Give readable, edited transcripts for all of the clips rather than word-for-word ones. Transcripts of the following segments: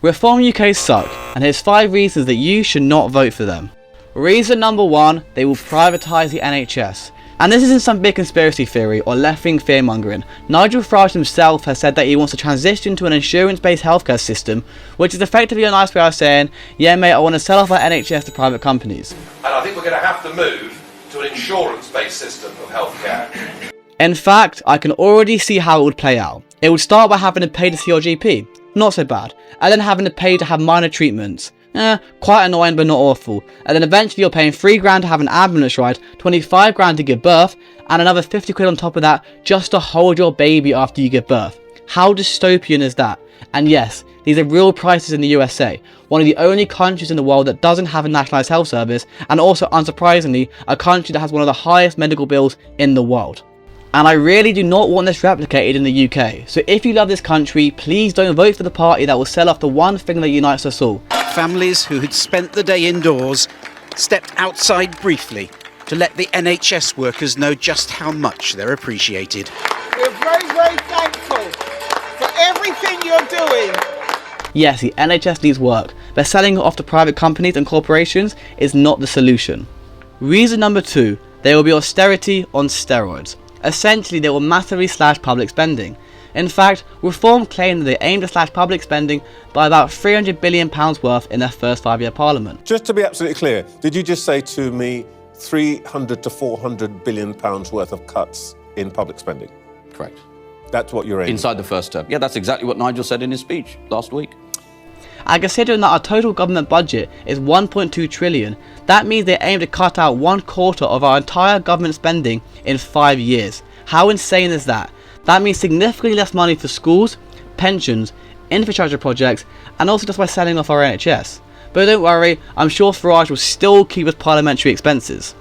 ReformUK suck, and here's 5 reasons that you should not vote for them. Reason number 1, they will privatise the NHS. And this isn't some big conspiracy theory or left-wing fear-mongering. Nigel Farage himself has said that he wants to transition to an insurance-based healthcare system, which is effectively a nice way of saying, yeah mate, I want to sell off our NHS to private companies. And I think we're going to have to move to an insurance-based system of healthcare. In fact, I can already see how it would play out. It would start by having to pay to see your GP, not so bad, and then having to pay to have minor treatments. Quite annoying but not awful. And then eventually you're paying £3 to have an ambulance ride, £25 to give birth, and another 50 quid on top of that just to hold your baby after you give birth. How dystopian is that? And yes, these are real prices in the USA, one of the only countries in the world that doesn't have a nationalised health service, and also unsurprisingly, a country that has one of the highest medical bills in the world. And I really do not want this replicated in the UK, so if you love this country, please don't vote for the party that will sell off the one thing that unites us all. Families who had spent the day indoors stepped outside briefly to let the NHS workers know just how much they're appreciated. We're very, very thankful for everything you're doing. Yes, the NHS needs work, but selling it off to private companies and corporations is not the solution. Reason number 2, there will be austerity on steroids. Essentially, they will massively slash public spending. In fact, Reform claimed that they aim to slash public spending by about £300 billion worth in their first 5-year parliament. Just to be absolutely clear, did you just say to me 300 to 400 billion pounds worth of cuts in public spending? Correct. That's what you're aiming. Inside the first term. Yeah, that's exactly what Nigel said in his speech last week. And considering that our total government budget is 1.2 trillion, that means they aim to cut out 1/4 of our entire government spending in 5 years. How insane is that? That means significantly less money for schools, pensions, infrastructure projects, and also just by selling off our NHS. But don't worry, I'm sure Farage will still keep his parliamentary expenses.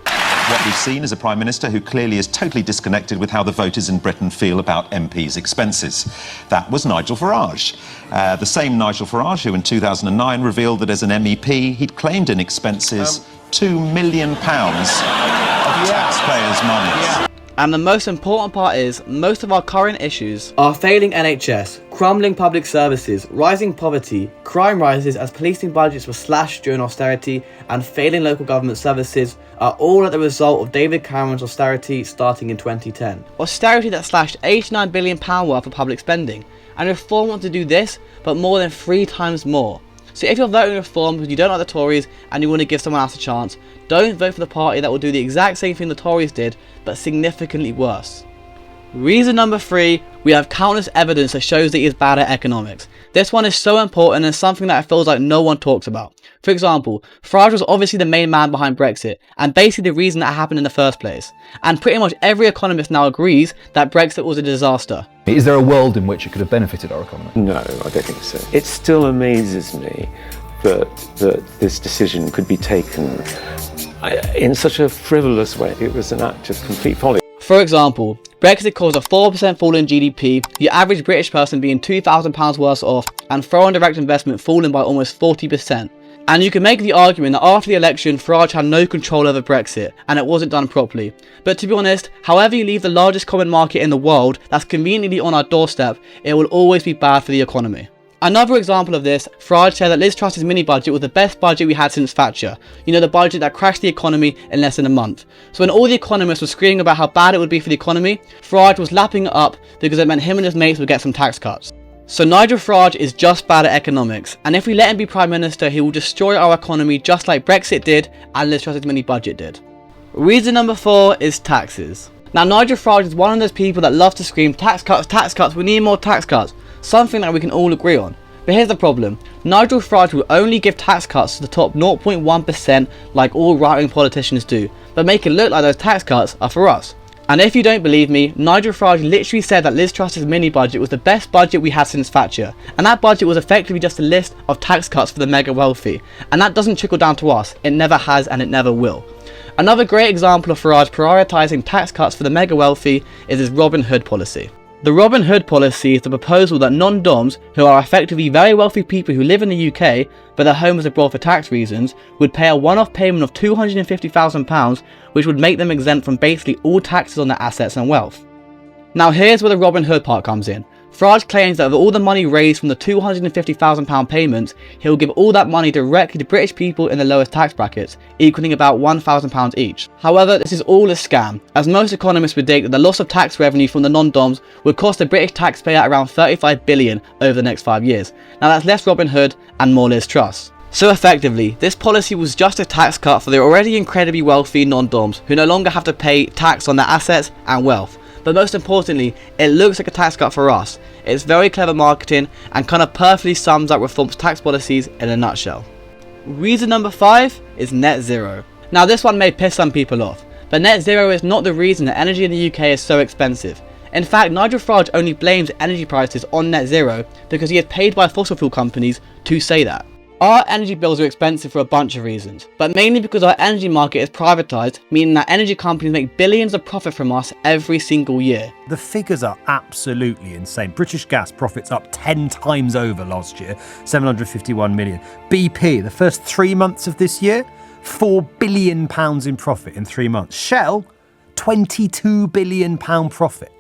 What we've seen is a Prime Minister who clearly is totally disconnected with how the voters in Britain feel about MPs' expenses. That was Nigel Farage. The same Nigel Farage who in 2009 revealed that as an MEP he'd claimed in expenses £2 million of taxpayers' money. And the most important part is, most of our current issues are failing NHS, crumbling public services, rising poverty, crime rises as policing budgets were slashed during austerity, and failing local government services are all at the result of David Cameron's austerity starting in 2010. Austerity that slashed £89 billion worth of public spending, and Reform want to do this, but more than 3 times more. So if you're voting Reform because you don't like the Tories and you want to give someone else a chance, don't vote for the party that will do the exact same thing the Tories did, but significantly worse. Reason number 3, we have countless evidence that shows that he is bad at economics. This one is so important and something that it feels like no one talks about. For example, Farage was obviously the main man behind Brexit, and basically the reason that happened in the first place. And pretty much every economist now agrees that Brexit was a disaster. Is there a world in which it could have benefited our economy? No, I don't think so. It still amazes me that this decision could be taken in such a frivolous way. It was an act of complete folly. For example, Brexit caused a 4% fall in GDP, the average British person being £2,000 worse off, and foreign direct investment falling by almost 40%. And you can make the argument that after the election, Farage had no control over Brexit, and it wasn't done properly. But to be honest, however you leave the largest common market in the world that's conveniently on our doorstep, it will always be bad for the economy. Another example of this, Farage said that Liz Truss's mini budget was the best budget we had since Thatcher. You know, the budget that crashed the economy in less than a month. So when all the economists were screaming about how bad it would be for the economy, Farage was lapping it up because it meant him and his mates would get some tax cuts. So Nigel Farage is just bad at economics, and if we let him be Prime Minister, he will destroy our economy just like Brexit did and Liz Truss's mini budget did. Reason number 4 is taxes. Now Nigel Farage is one of those people that loves to scream tax cuts, we need more tax cuts. Something that we can all agree on. But here's the problem, Nigel Farage will only give tax cuts to the top 0.1% like all right-wing politicians do, but make it look like those tax cuts are for us. And if you don't believe me, Nigel Farage literally said that Liz Truss's mini budget was the best budget we had since Thatcher, and that budget was effectively just a list of tax cuts for the mega wealthy, and that doesn't trickle down to us, it never has and it never will. Another great example of Farage prioritising tax cuts for the mega wealthy is his Robin Hood policy. The Robin Hood policy is the proposal that non-doms, who are effectively very wealthy people who live in the UK but their home is abroad for tax reasons, would pay a one-off payment of £250,000, which would make them exempt from basically all taxes on their assets and wealth. Now here's where the Robin Hood part comes in. Farage claims that with all the money raised from the £250,000 payments, he will give all that money directly to British people in the lowest tax brackets, equaling about £1,000 each. However, this is all a scam, as most economists predict that the loss of tax revenue from the non-doms would cost the British taxpayer around £35 billion over the next 5 years. Now that's less Robin Hood and more Liz Truss. So effectively, this policy was just a tax cut for the already incredibly wealthy non-doms who no longer have to pay tax on their assets and wealth. But most importantly, it looks like a tax cut for us. It's very clever marketing and kind of perfectly sums up Reform's tax policies in a nutshell. Reason number 5 is net zero. Now this one may piss some people off, but net zero is not the reason that energy in the UK is so expensive. In fact, Nigel Farage only blames energy prices on net zero because he is paid by fossil fuel companies to say that. Our energy bills are expensive for a bunch of reasons, but mainly because our energy market is privatised, meaning that energy companies make billions of profit from us every single year. The figures are absolutely insane. British Gas profits up 10 times over last year, 751 million. BP, the first 3 months of this year, £4 billion in profit in 3 months. Shell, £22 billion profit.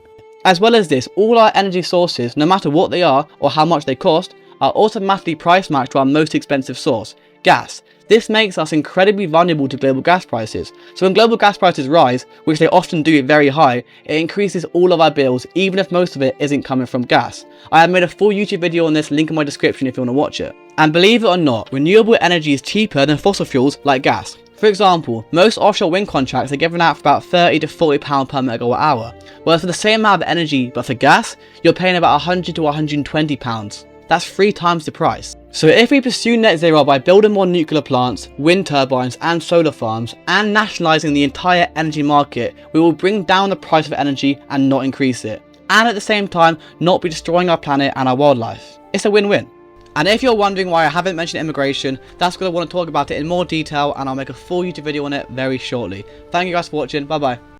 As well as this, all our energy sources, no matter what they are or how much they cost, are automatically price matched to our most expensive source, gas. This makes us incredibly vulnerable to global gas prices. So when global gas prices rise, which they often do very high, it increases all of our bills, even if most of it isn't coming from gas. I have made a full YouTube video on this, link in my description if you want to watch it. And believe it or not, renewable energy is cheaper than fossil fuels like gas. For example, most offshore wind contracts are given out for about £30 to £40 per megawatt hour, whereas for the same amount of energy but for gas, you're paying about £100 to £120. That's 3 times the price. So if we pursue net zero by building more nuclear plants, wind turbines and solar farms, and nationalising the entire energy market, we will bring down the price of energy and not increase it. And at the same time, not be destroying our planet and our wildlife. It's a win-win. And if you're wondering why I haven't mentioned immigration, that's because I want to talk about it in more detail and I'll make a full YouTube video on it very shortly. Thank you guys for watching, bye bye.